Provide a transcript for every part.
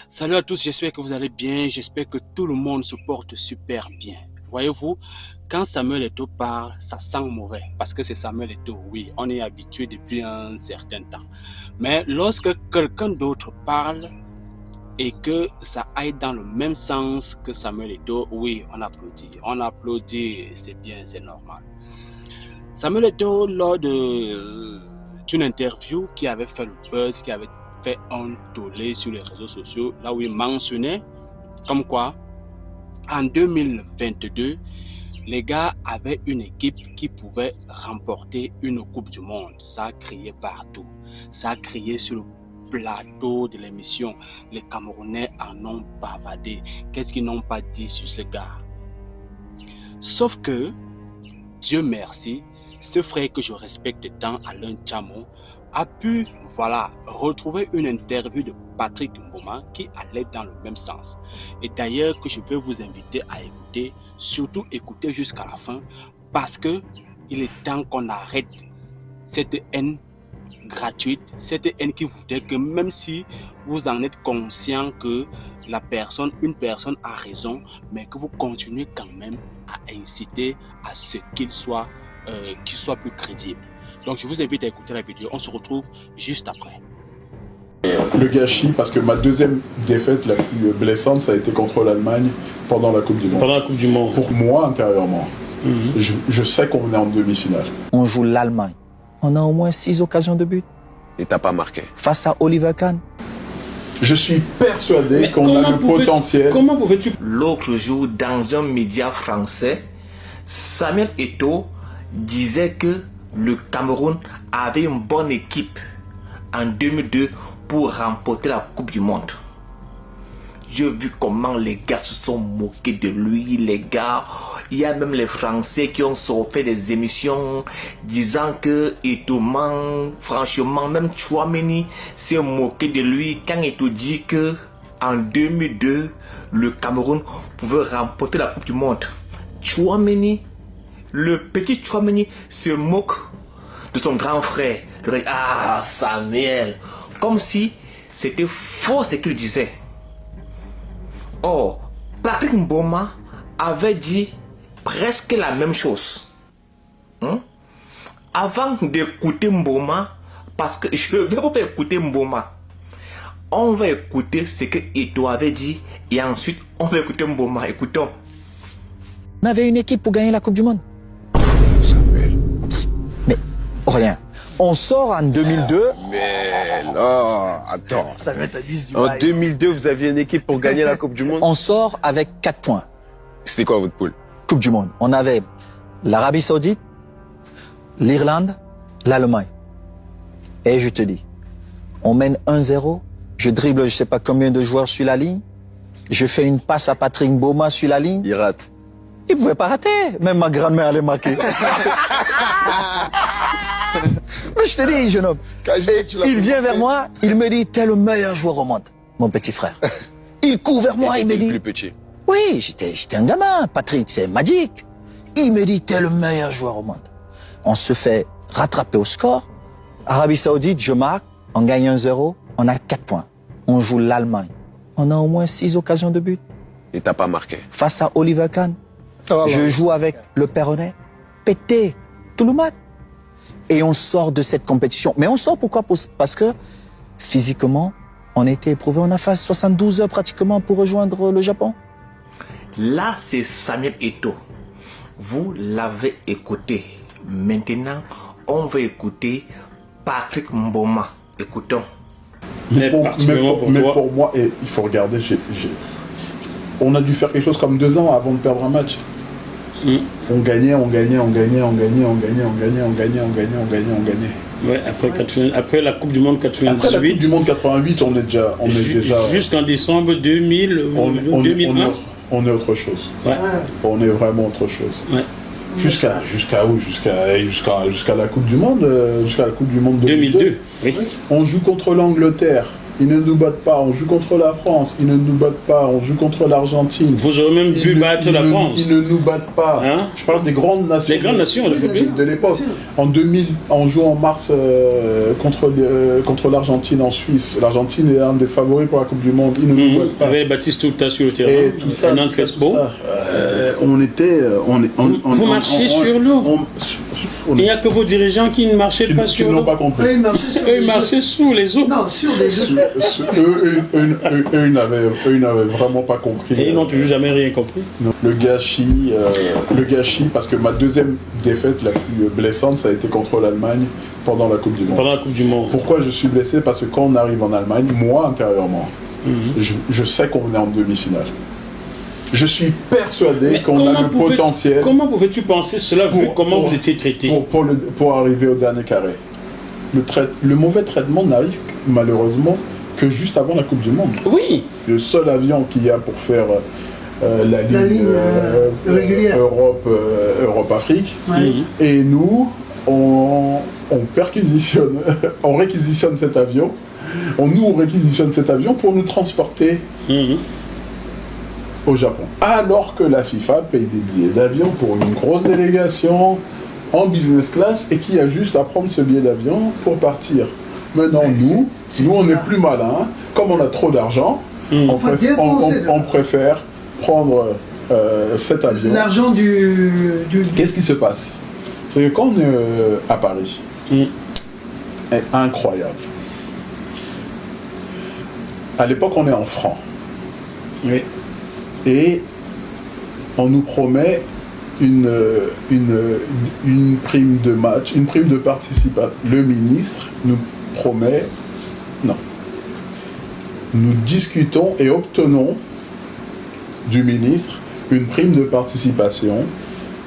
Salut à tous, j'espère que vous allez bien, j'espère que tout le monde se porte super bien. Voyez-vous, quand Samuel Eto'o parle, ça sent mauvais parce que c'est Samuel Eto'o, oui, on est habitué depuis un certain temps. Mais lorsque quelqu'un d'autre parle et que ça aille dans le même sens que Samuel Eto'o, oui, on applaudit, c'est bien, c'est normal. Samuel Eto'o, d'une interview qui avait fait le buzz, qui avait fait un tollé sur les réseaux sociaux, là où il mentionnait comme quoi en 2022, les gars avaient une équipe qui pouvait remporter une Coupe du Monde. Ça a crié partout. Ça a crié sur le plateau de l'émission. Les Camerounais en ont bavardé. Qu'est-ce qu'ils n'ont pas dit sur ce gars? Sauf que, Dieu merci, ce frère que je respecte tant, Alain Tchamo, a pu retrouver une interview de Patrick Mboma qui allait dans le même sens. Et d'ailleurs que je vais vous inviter à écouter, surtout écouter jusqu'à la fin, parce que il est temps qu'on arrête cette haine gratuite, cette haine qui voudrait que même si vous en êtes conscient que une personne a raison, mais que vous continuez quand même à inciter à ce qu'il soit plus crédible. Donc je vous invite à écouter la vidéo, on se retrouve juste après. Le gâchis, parce que ma deuxième défaite la plus blessante, ça a été contre l'Allemagne pendant la Coupe du Monde. Pendant la Coupe du Monde. Pour moi, intérieurement, je sais qu'on est en demi-finale. On joue l'Allemagne. On a au moins 6 occasions de but. Et t'as pas marqué. Face à Oliver Kahn. Je suis persuadé qu'on a le potentiel. Comment pouvais-tu... L'autre jour, dans un média français, Samuel Eto'o disait que le Cameroun avait une bonne équipe en 2002 pour remporter la Coupe du Monde. J'ai vu comment les gars se sont moqués de lui, les gars. Il y a même les Français qui ont fait des émissions disant que Eto'o ment. Franchement, même Tchouaméni s'est moqué de lui quand Eto'o dit que en 2002, le Cameroun pouvait remporter la Coupe du Monde. Tchouaméni, le petit Tchouaméni se moque de son grand frère. Ah, Samuel, comme si c'était faux ce qu'il disait. Or, Patrick Mboma avait dit presque la même chose. Avant d'écouter Mboma, parce que je vais vous faire écouter Mboma, on va écouter ce que Eto'o avait dit et ensuite on va écouter Mboma. Écoutons. On avait une équipe pour gagner la Coupe du Monde. Samuel. Mais rien. On sort en 2002. Mais là, attends. du En 2002, vous aviez une équipe pour gagner la Coupe du Monde. On sort avec 4 points. C'était quoi votre poule? Coupe du Monde. On avait l'Arabie Saoudite, l'Irlande, l'Allemagne. Et je te dis, on mène 1-0. Je dribble je sais pas combien de joueurs sur la ligne. Je fais une passe à Patrick Mboma sur la ligne. Il rate. Il pouvait pas rater. Même ma grand-mère allait marquer. Mais je te dis, jeune homme. Il vient vers moi, il me dit, t'es le meilleur joueur au monde, mon petit frère. Il court vers moi, il me dit... plus petit. Oui, j'étais un gamin, Patrick, c'est magique. Il me dit, t'es le meilleur joueur au monde. On se fait rattraper au score. Arabie Saoudite, je marque, on gagne 1-0, on a 4 points. On joue l'Allemagne. On a au moins 6 occasions de but. Et t'as pas marqué. Face à Oliver Kahn, je joue avec le Perronnet, pété, tout le match. Et on sort de cette compétition. Mais on sort pourquoi? Parce que physiquement, on était éprouvé. On a fait 72 heures pratiquement pour rejoindre le Japon. Là, c'est Samuel Eto'o. Vous l'avez écouté. Maintenant, on va écouter Patrick Mboma. Écoutons. Mais particulièrement pour toi. pour moi, et il faut regarder, on a dû faire quelque chose comme 2 ans avant de perdre un match. On gagnait. Ouais, après la Coupe du Monde 98. Après la Coupe du Monde 88, on est déjà. Jusqu'en décembre 2000, 2001. On est autre chose. Ouais. On est vraiment autre chose. Ouais. Jusqu'à où? Jusqu'à la Coupe du Monde, jusqu'à la Coupe du Monde 2002. 2002. Oui. On joue contre l'Angleterre. ils ne nous battent pas, on joue contre la France, ils ne nous battent pas, on joue contre l'Argentine. Vous aurez même pu battre la France. Ils ne nous battent pas. Hein? Je parle des grandes nations. Les grandes nations de l'époque. En 2000, on joue en mars contre l'Argentine en Suisse. L'Argentine est un des favoris pour la Coupe du Monde. Ils ne nous battent pas. Avec Baptiste Touta sur le terrain. Et tout ça, on était... vous marchez sur l'eau. Il n'y a que vos dirigeants qui ne marchaient pas sur l'eau. Ils n'ont pas compris. Eux, ils marchaient sous les eaux. Non, sur des eaux. Eux, ils n'avaient vraiment pas compris. Et ils n'ont toujours jamais rien compris. Le gâchis, parce que ma deuxième défaite la plus blessante, ça a été contre l'Allemagne pendant la Coupe du Monde. Pendant la Coupe du Monde. Pourquoi je suis blessé? Parce que quand on arrive en Allemagne, moi intérieurement, je sais qu'on est en demi-finale. Je suis persuadé qu'on a le potentiel. Comment pouvais-tu penser cela vu comment vous étiez traité? Pour arriver au dernier carré. Le mauvais traitement n'arrive malheureusement que juste avant la Coupe du Monde. Oui. Le seul avion qu'il y a pour faire la ligne régulière Europe-Afrique. Oui. Et nous, on perquisitionne, on réquisitionne cet avion. On réquisitionne cet avion pour nous transporter au Japon. Alors que la FIFA paye des billets d'avion pour une grosse délégation en business class et qui a juste à prendre ce billet d'avion pour partir. Maintenant, nous, on n'est plus malins. Comme on a trop d'argent, on préfère prendre cet avion. L'argent du... Qu'est-ce qui se passe? C'est que quand on est à Paris, est incroyable. À l'époque, on est en francs. Oui. Et on nous promet une prime de match, une prime de participation. Le ministre nous promet... Non. Nous discutons et obtenons du ministre une prime de participation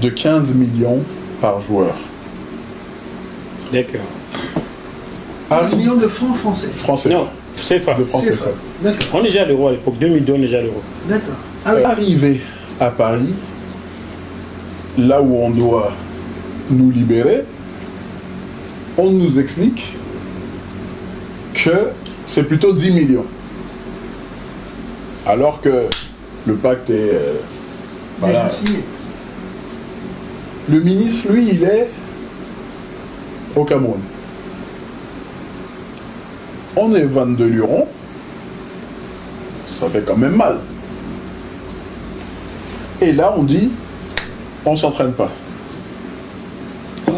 de 15 millions par joueur. D'accord. 15 millions de francs français. Non, CFA. De francs CFA. D'accord. On est déjà à l'euro à l'époque, 2002 on est déjà à l'euro. D'accord. Ah oui. Arrivé à Paris, là où on doit nous libérer, on nous explique que c'est plutôt 10 millions. Alors que le pacte est... voilà. Le ministre, lui, il est au Cameroun. On est 22 lurons. Ça fait quand même mal. Et là, on dit, on s'entraîne pas. Oh,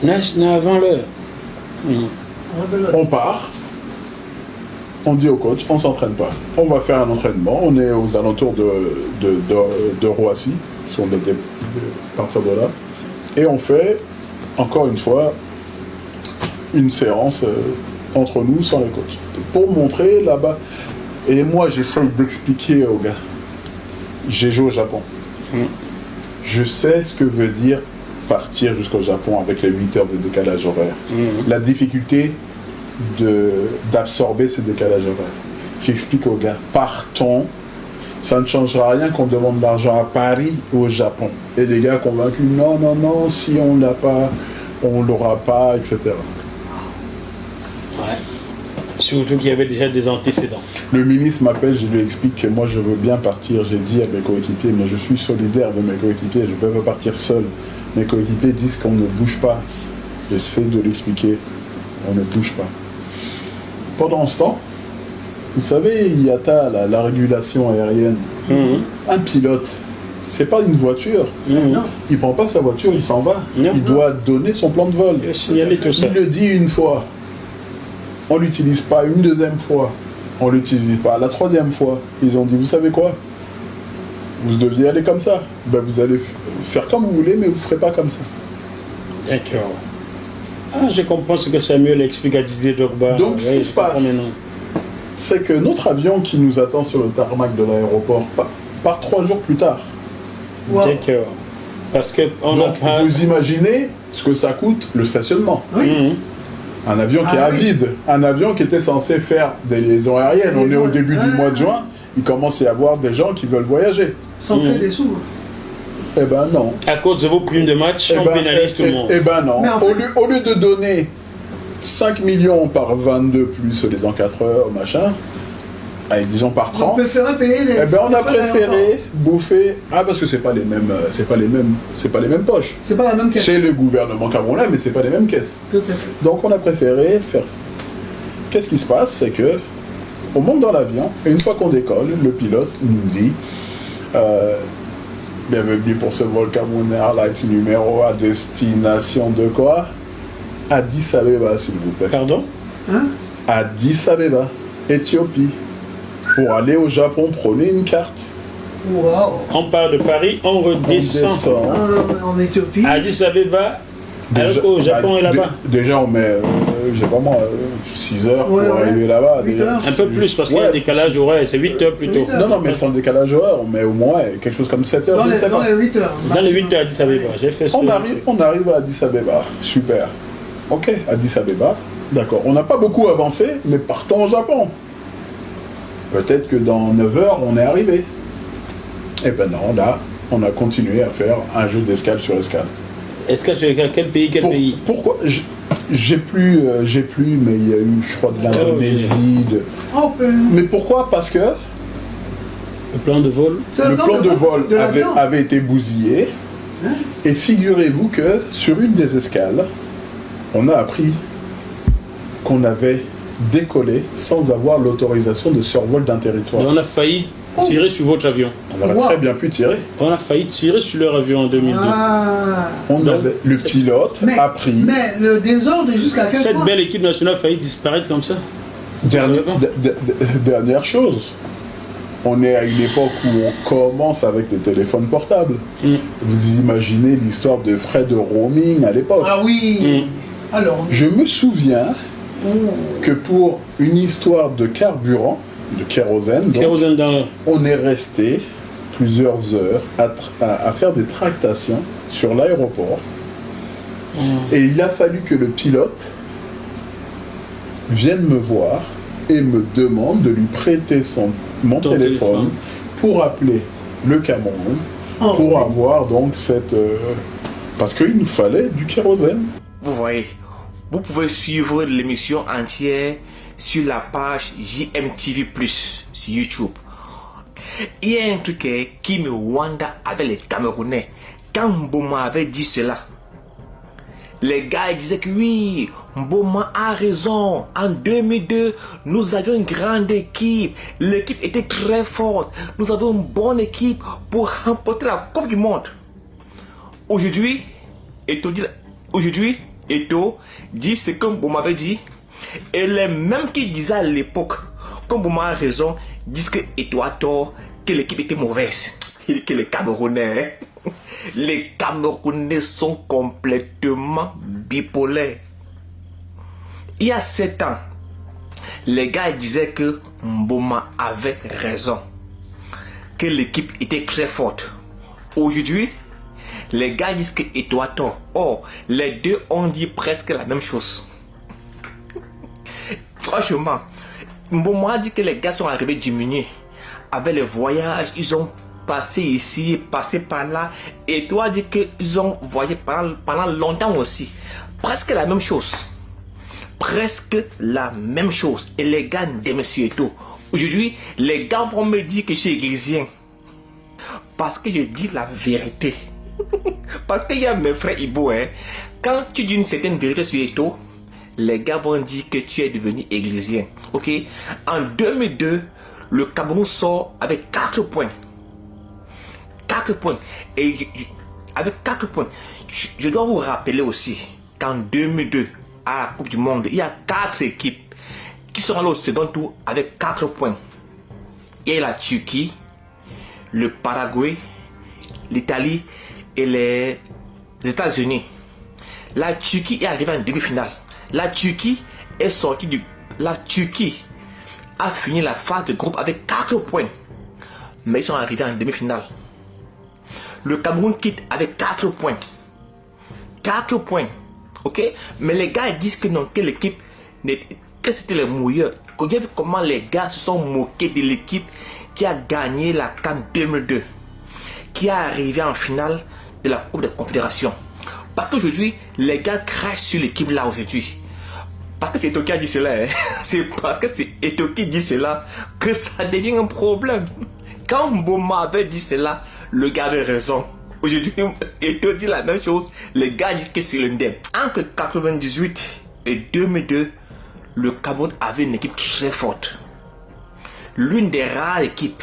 Nasna avant l'heure. On part. On dit au coach, on s'entraîne pas. On va faire un entraînement. On est aux alentours de Roissy, si on était partir de là. Et on fait, encore une fois, une séance entre nous sans les coachs. Pour montrer là-bas. Et moi, j'essaye d'expliquer aux gars. J'ai joué au Japon. Je sais ce que veut dire partir jusqu'au Japon avec les 8 heures de décalage horaire. La difficulté d'absorber ce décalage horaire. J'explique aux gars, partons, ça ne changera rien qu'on demande de l'argent à Paris ou au Japon. Et les gars convaincus, non, non, non, si on l'a pas, on l'aura pas, etc. Ouais. Surtout qu'il y avait déjà des antécédents. Le ministre m'appelle, je lui explique que moi je veux bien partir. J'ai dit à mes coéquipiers, mais je suis solidaire de mes coéquipiers, je ne peux pas partir seul. Mes coéquipiers disent qu'on ne bouge pas. J'essaie de l'expliquer, on ne bouge pas. Pendant ce temps, vous savez, IATA, la régulation aérienne, un pilote, c'est pas une voiture. Non. Il prend pas sa voiture, il s'en va. Non. Il doit donner son plan de vol. Il a signalé tout ça. Il le dit une fois. On l'utilise pas une deuxième fois. On l'utilise pas la troisième fois. Ils ont dit, vous savez quoi? Vous deviez aller comme ça. Ben, vous allez faire comme vous voulez, mais vous ferez pas comme ça. D'accord. Ah, je comprends ce que Samuel explique à Didier Drogba. Donc, ce qui se passe, c'est que notre avion qui nous attend sur le tarmac de l'aéroport part 3 jours plus tard. Wow. D'accord. Parce que on Donc, a pas... vous imaginez ce que ça coûte, le stationnement. Oui. Un avion qui est à vide. Un avion qui était censé faire des liaisons aériennes. On est au début du mois de juin. Il commence à y avoir des gens qui veulent voyager. Sans faire des sous. Eh ben non. À cause de vos primes de match, on pénalise tout le monde. Eh ben non. Mais en fait- Au lieu de donner 5 millions par 22 plus les encadreurs, machin. Allez, disons par 30. On préférait payer les. Eh ben, on a les frais d'aéroport. préféré bouffer. Ah, parce que c'est pas les mêmes poches. C'est pas la même caisse. C'est le gouvernement camerounais, mais c'est pas les mêmes caisses. Tout à fait. Donc on a préféré faire ça. Qu'est-ce qui se passe? C'est que on monte dans l'avion, et une fois qu'on décolle, le pilote nous dit bienvenue pour ce vol Cameroun Airlines numéro à destination de quoi? Addis Abeba, s'il vous plaît. Pardon? Hein? Addis Abeba, Éthiopie. Pour aller au Japon, prenez une carte. Waouh. On part de Paris, on redescend. En Éthiopie. Addis Abeba, alors qu'au Japon est là-bas. Déjà, on met, je sais pas moi, 6 heures Ouais, pour ouais. arriver là-bas. 8 déjà. heures. Un peu plus, parce qu'il y a un Ouais. décalage horaire, c'est 8 heures plutôt. 8 heures. Non, non, mais sans le décalage horaire, on met au moins quelque chose comme 7 heures. Dans je ne les, sais dans pas. les 8 heures. Dans les 8 heures à Addis Abeba, j'ai fait ça. On arrive à Addis Abeba. Super. Ok, Addis Abeba. D'accord. On n'a pas beaucoup avancé, mais partons au Japon. Peut-être que dans 9 heures, on est arrivé. Eh ben non, là, on a continué à faire un jeu d'escale sur escale. Est-ce que c'est quel pays, pays? Pourquoi j'ai plus, mais il y a eu, je crois, de l'Indonésie. Oh, Mais pourquoi? Parce que Le plan de vol. c'est le plan de vol de avait, l'avion. avait été bousillé. Hein? Et figurez-vous que sur une des escales, on a appris qu'on avait décollé sans avoir l'autorisation de survol d'un territoire. Et on a failli tirer sur votre avion. On aurait Wow. très bien pu tirer. On a failli tirer sur leur avion en 2002. Ah. Le pilote a pris. Mais le désordre est jusqu'à quel Cette point? belle équipe nationale a failli disparaître comme ça. Dernière chose, on est à une époque où on commence avec les téléphones portables. Vous imaginez l'histoire de frais de roaming à l'époque. Ah oui. Alors. Je me souviens que pour une histoire de carburant, de kérosène, donc, Kérosène dans on est resté plusieurs heures à faire des tractations sur l'aéroport. Et il a fallu que le pilote vienne me voir et me demande de lui prêter mon téléphone pour appeler le Cameroun pour avoir donc cette... parce qu'il nous fallait du kérosène. Vous voyez, vous pouvez suivre l'émission entière sur la page JMTV+, sur YouTube. Il y a un truc qui me wanda avec les Camerounais. Quand Mboma avait dit cela, les gars disaient que oui, Mboma a raison. En 2002, nous avions une grande équipe. L'équipe était très forte. Nous avions une bonne équipe pour remporter la Coupe du Monde. Aujourd'hui, Eto'o dit ce que Mboma avait dit. Et les mêmes qui disaient à l'époque, comme Mboma a raison, disent que Eto'o a tort, que l'équipe était mauvaise. Et que les Camerounais, les Camerounais sont complètement bipolaires. Il y a 7 ans, les gars disaient que Mboma avait raison, que l'équipe était très forte. Aujourd'hui, les gars disent que Eto'o a tort. Or, les deux ont dit presque la même chose. Franchement, Mboma a dit que les gars sont arrivés diminués. Avec les voyages, ils ont passé ici, passé par là. Et Eto'o a dit qu'ils ont voyagé pendant longtemps aussi. Presque la même chose. Presque la même chose. Et les gars de M. Eto'o. Aujourd'hui, les gars vont me dire que je suis églysien. Parce que je dis la vérité. Parce qu'il y a mes frères Ibo, hein. Quand tu dis une certaine vérité sur Eto'o, les gars vont dire que tu es devenu églysien. Ok? En 2002, le Cameroun sort avec 4 points. 4 points. Et avec 4 points, je dois vous rappeler aussi qu'en 2002, à la Coupe du Monde, il y a 4 équipes qui sont allées au second tour avec 4 points. Il y a la Turquie, le Paraguay, l'Italie et les États-Unis. La Turquie est arrivée en demi-finale. La Turquie est sortie du... La Turquie a fini la phase de groupe avec 4 points. Mais ils sont arrivés en demi-finale. Le Cameroun quitte avec 4 points. 4 points. Ok? Mais les gars disent que non, que l'équipe... que c'était les mouilleurs. Regardez comment les gars se sont moqués de l'équipe qui a gagné la CAN 2002. Qui est arrivé en finale de la Coupe des Confédérations. Parce qu'aujourd'hui, les gars crachent sur l'équipe là aujourd'hui. parce que c'est Eto'o qui a dit cela, hein. C'est parce que c'est Eto'o qui dit cela que ça devient un problème. Quand Mboma avait dit cela, le gars avait raison. Aujourd'hui, Eto'o dit la même chose, les gars disent que c'est le ndem. Entre 1998 et 2002, le Cameroun avait une équipe très forte. L'une des rares équipes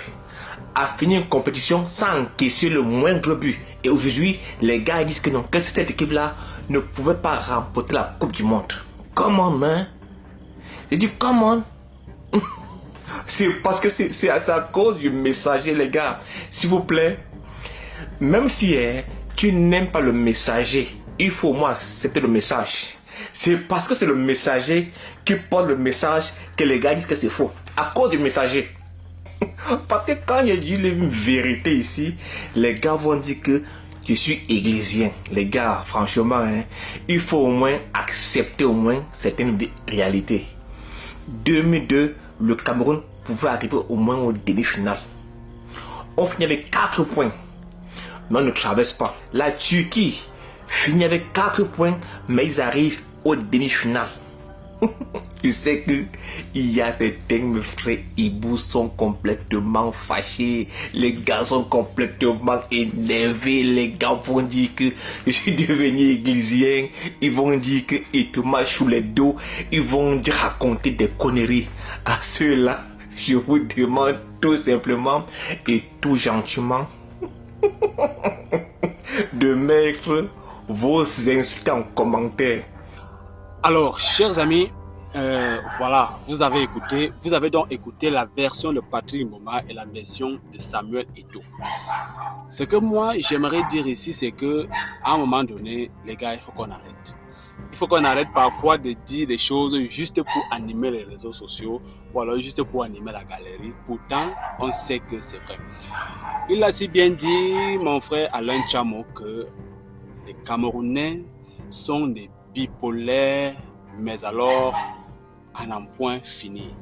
a fini une compétition sans encaisser le moindre but. Et aujourd'hui, les gars disent que non, que cette équipe-là ne pouvait pas remporter la Coupe du Monde. Comment, hein? J'ai dit, comment? C'est parce que c'est à cause du messager, les gars. S'il vous plaît, même si tu n'aimes pas le messager, il faut au moins accepter le message. C'est parce que c'est le messager qui porte le message que les gars disent que c'est faux. À cause du messager. Parce que quand je dis une vérité ici, les gars vont dire que je suis églysien. Les gars, franchement, hein, il faut au moins accepter au moins certaines réalités. 2002, le Cameroun pouvait arriver au moins aux demi-finales. On finit avec 4 points. Mais on ne traverse pas. La Turquie finit avec 4 points, mais ils arrivent aux demi-finales. Tu sais que il y a des thèmes, mes frères Ibou sont complètement fâchés. Les gars sont complètement énervés. Les gars vont dire que je suis devenu églysien. Ils vont dire que Eto'o m'a sous les dos. Ils vont raconter des conneries. À ceux-là, je vous demande tout simplement et tout gentiment de mettre vos insultes en commentaire. Alors, chers amis, voilà, vous avez donc écouté la version de Patrick Mboma et la version de Samuel Eto'o. Ce que moi, j'aimerais dire ici, c'est que à un moment donné, les gars, il faut qu'on arrête. Il faut qu'on arrête parfois de dire des choses juste pour animer les réseaux sociaux ou alors juste pour animer la galerie. Pourtant, on sait que c'est vrai. Il a si bien dit, mon frère Alain Tchamo, que les Camerounais sont des bipolaires, mais alors à un point fini.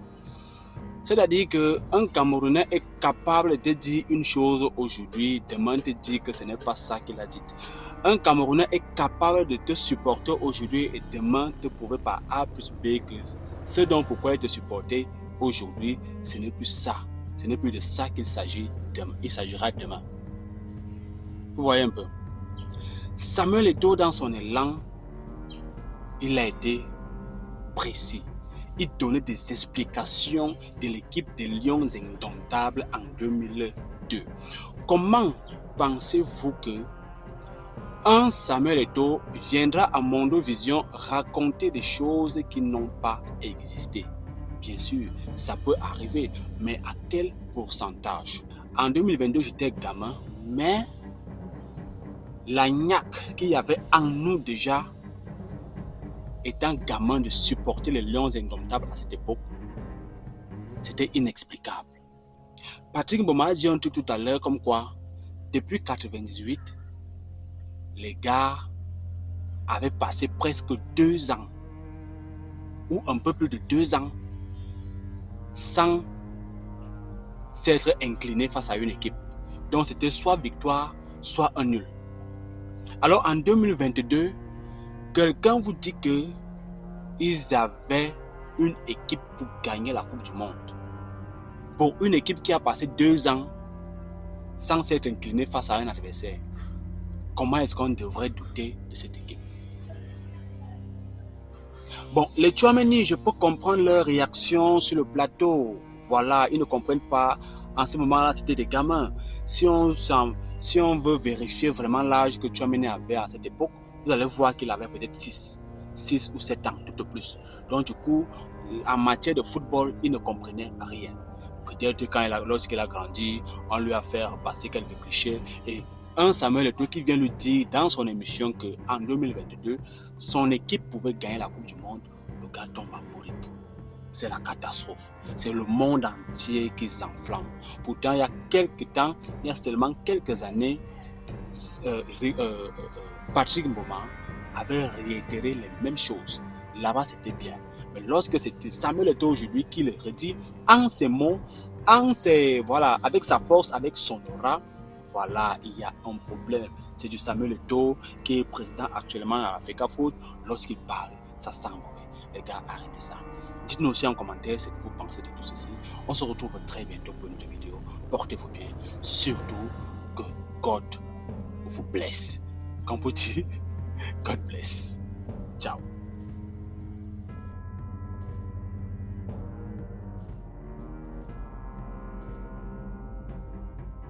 C'est-à-dire qu'un Camerounais est capable de dire une chose aujourd'hui, demain te dire que ce n'est pas ça qu'il a dit. Un Camerounais est capable de te supporter aujourd'hui et demain te prouver par A plus B que ce dont pourquoi il te supportait aujourd'hui, ce n'est plus ça. Ce n'est plus de ça qu'il s'agit demain. Il s'agira demain. Vous voyez un peu. Samuel Eto'o, dans son élan, il a été précis. Il donnait des explications de l'équipe des Lions Indomptables en 2002. Comment pensez-vous que un Samuel Eto'o viendra à Mondovision raconter des choses qui n'ont pas existé? Bien sûr, ça peut arriver, mais à quel pourcentage? En 2022, j'étais gamin, mais la niaque qu'il y avait en nous déjà, étant gamin, de supporter les Lions Indomptables à cette époque, c'était inexplicable. Patrick Mboma a dit un truc tout à l'heure comme quoi, depuis 1998, les gars avaient passé presque 2 ans, ou un peu plus de 2 ans, sans s'être inclinés face à une équipe. Donc c'était soit victoire, soit un nul. Alors en 2022, quelqu'un vous dit que ils avaient une équipe pour gagner la Coupe du Monde. Pour une équipe qui a passé 2 ans sans s'être inclinée face à un adversaire, comment est-ce qu'on devrait douter de cette équipe? Bon, les Tchouaméni, je peux comprendre leur réaction sur le plateau. Voilà, ils ne comprennent pas. En ce moment-là, c'était des gamins. Si on veut vérifier vraiment l'âge que Tchouaméni avait à cette époque, vous allez voir qu'il avait peut-être 6 ou 7 ans, tout au plus. Donc du coup, en matière de football, il ne comprenait rien. Peut-être que lorsqu'il a grandi, on lui a fait passer quelques clichés. Et un Samuel Eto'o qui vient lui dire dans son émission qu'en 2022, son équipe pouvait gagner la Coupe du Monde, le gars tombe en bourrique. C'est la catastrophe. C'est le monde entier qui s'enflamme. Pourtant, il y a seulement quelques années, Patrick Mboma avait réitéré les mêmes choses. Là-bas, c'était bien. Mais lorsque c'était Samuel Eto'o aujourd'hui qui le redit en ces mots, voilà, avec sa force, avec son aura, voilà, il y a un problème. C'est du Samuel Eto'o qui est président actuellement à Africa Foot. Lorsqu'il parle, ça sent mauvais. Les gars, arrêtez ça. Dites-nous aussi en commentaire ce que vous pensez de tout ceci. On se retrouve très bientôt pour une nouvelle vidéo. Portez-vous bien. Surtout que God vous blesse. Quand vous dites God bless. Ciao.